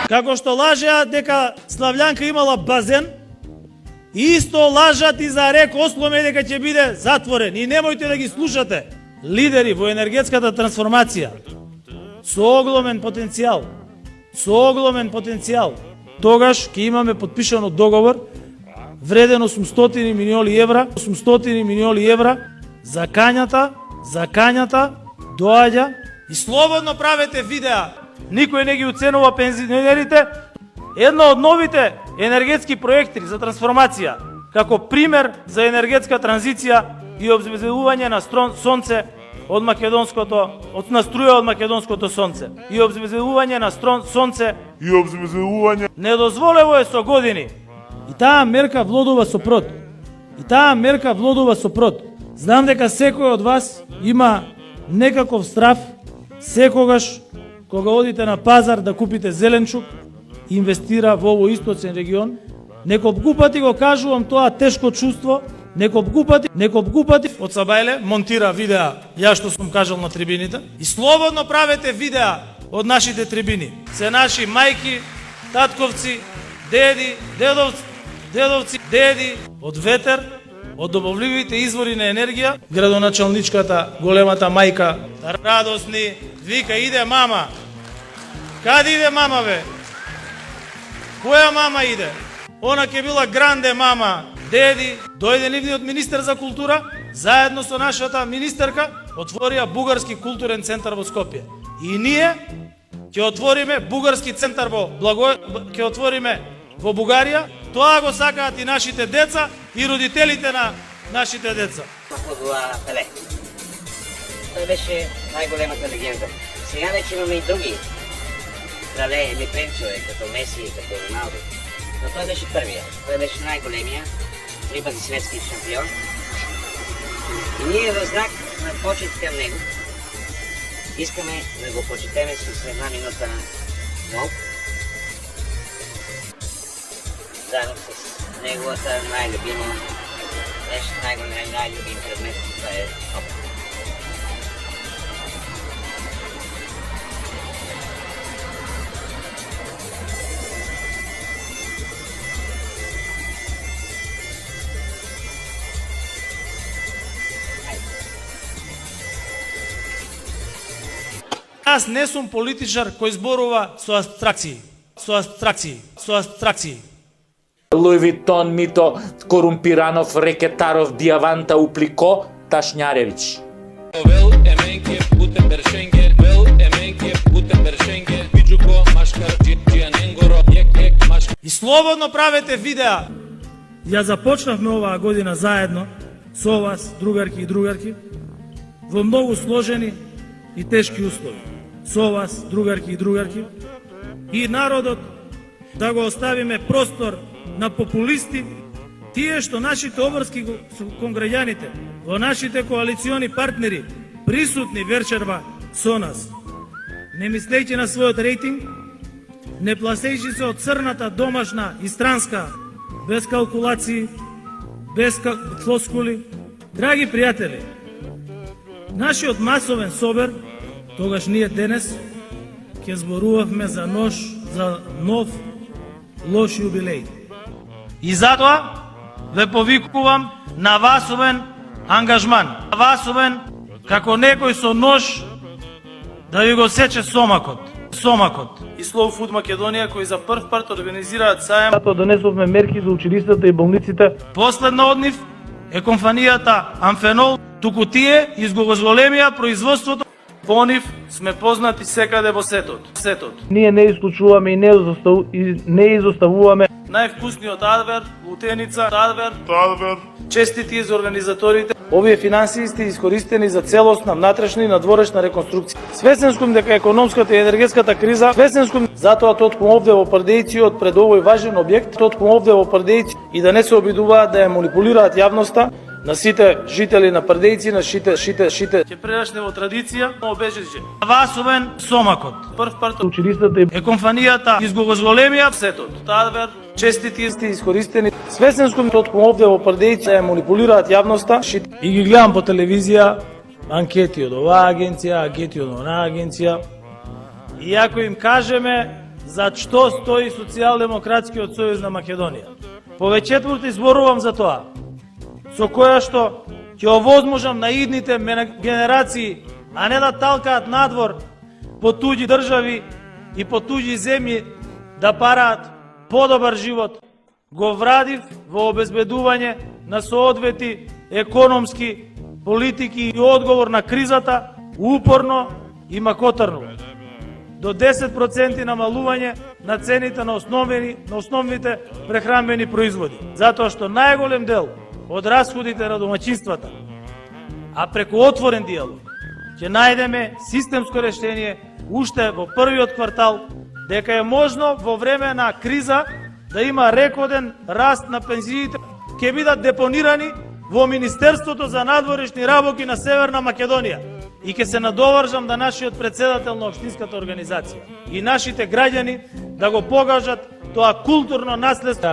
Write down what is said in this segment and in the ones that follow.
Како што лажеа дека Слављанка имала базен, исто лажат и за рек Осломе дека ќе биде затворен. И немојте да ги слушате. Лидери во енергетската трансформација со оголемен потенцијал, тогаш ќе имаме подпишано договор вреден 800 милиони евра, закањата доаѓа и слободно правете видеа. Никој не ги уценува пензионерите. Едно од новите енергетски проекти за трансформација, како пример за енергетска транзиција и обезбедување на сонце од на струја од македонското сонце. И обезбедување на сонце недозволево е со години. И таа мерка влодува со прот. Знам дека секој од вас има некаков страв секогаш кога одите на пазар да купите зеленчук, инвестира во овој источен регион. Неколку пати го кажувам тоа тешко чувство, неколку пати од Сабајле монтира видеа ја што сум кажал на трибините. И слободно правете видеа од нашите трибини. Се наши мајки, татковци, деди, од ветер, од добавливите извори на енергија. Градоначалничката, големата мајка, радосни, вика иде мама. Каде иде мама бе? Која мама иде? Она ќе била гранде мама. Деди, дојде нивниот министер за култура, заедно со нашата министерка, отворија бугарски културен центар во Скопје. И ние ќе отвориме бугарски центар во Бугарија. Тоа го сакаат и нашите деца и родителите на нашите деца. Пеле. Тој беше најголемата легенда. Сега вече имаме и други крале или принцове, като Меси и като Роналдо. Но той беше първия. Той беше най-големия, 3 пъти светски шампион. И ние в знак на почет към него искаме да го почетеме с една минута мълк. Заедно с неговата най-любима, беше най-любим предмет, това е опит. Аз не сум политичар кој зборува со абстракции. Луи Витон, Мито, Корумпиранов, Рекетаров, Диаванта, Уплико, Ташњаревич. И слободно правете видеа. Ја започнавме оваа година заедно со вас, другарки и другарки, во многу сложени и тешки услови. Со вас, другарки и другарки, и народот да го оставиме простор на популисти, тие што нашите обврски кон граѓаните, во нашите коалициони партнери, присутни вечерва со нас. Не мислејќи на својот рейтинг, не пласејќи се од црната, домашна и странска, без калкулации, без флоскули. Драги пријатели, нашиот масовен собер, тогаш ние денес ќе зборувавме за нов лош јубилеј. И затоа ве повикувам на васовен ангажман, на васовен како некој со нож да ви го сече сомакот. И Slow Food Македонија кои за прв пат организираат сајам. Затоа донесовме мерки за училиштата и болниците. Последна од нив е компанијата Амфенол, туку тие изголемија производството. По нив сме познати секаде во сетот. Ние не исклучуваме и не изоставуваме највкусниот адвер, лутеница, адвер. Честити за организаторите. Овие финансии сте искористени за целосна внатрешна и надворешна реконструкција. Свесен сум дека економската и енергетската криза, затоа тотком овде во Пардејци пред овој важен објект, и да не се обидуваат да ја манипулираат јавноста, на сите жители на Пардејци, на шите. Ќе прерашне во традиција, обежиже. Васовен сомакот. Прв пат училиштата е компанијата изголемија сетот. Адвер, честити сте искористени. Свесен сум тотком овде во Пардејци да ја манипулираат јавноста, и ги гледам по телевизија анкети од оваа агенција, анкети од онаа агенција. И ако им кажеме за што стои Социјалдемократскиот сојуз на Македонија. Повеќе зборувам за тоа, со која што ќе овозможам на идните генерации, а не да талкаат надвор по туѓи држави и по туѓи земји да параат подобар живот, го врадив во обезбедување на соодветни економски политики и одговор на кризата упорно и макотарно. До 10% намалување на цените на основните прехранбени производи, затоа што најголем дел од расходите на домаќинствата, а преку отворен диалог, ќе најдеме системско решение уште во првиот квартал, дека е можно во време на криза да има рекорден раст на пензиите, ќе бидат депонирани во Министерството за надворешни работи на Северна Македонија. И ќе се надовржам да нашиот председател на општинската организација и нашите граѓани да го покажат тоа културно наследство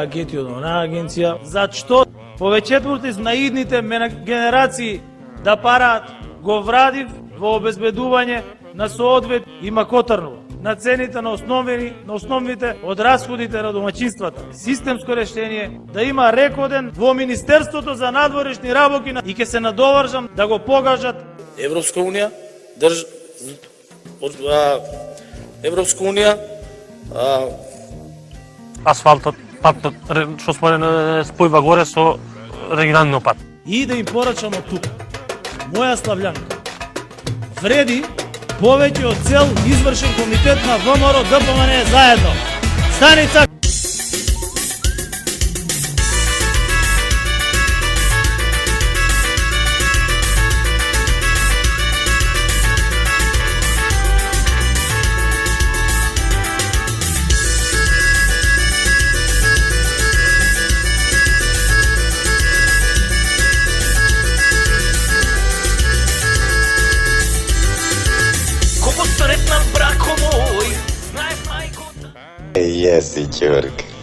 на агенција, за што повеќе на идните генерации да параат го врадив во обезбедување на соодветни и макотарно на цените на основните од расходите на домаќинствата. Системско решение да има рекорден во Министерството за надворешни работи и ќе се надовржам да го покажат Европска унија, асфалтот, патот, што спојува горе со регионалниот пат. И да им порачам од тука. Моја Слављанка вреди повеќе од цел извршен комитет на ВМРО ДПМН заедно. Станица Еси, чурк.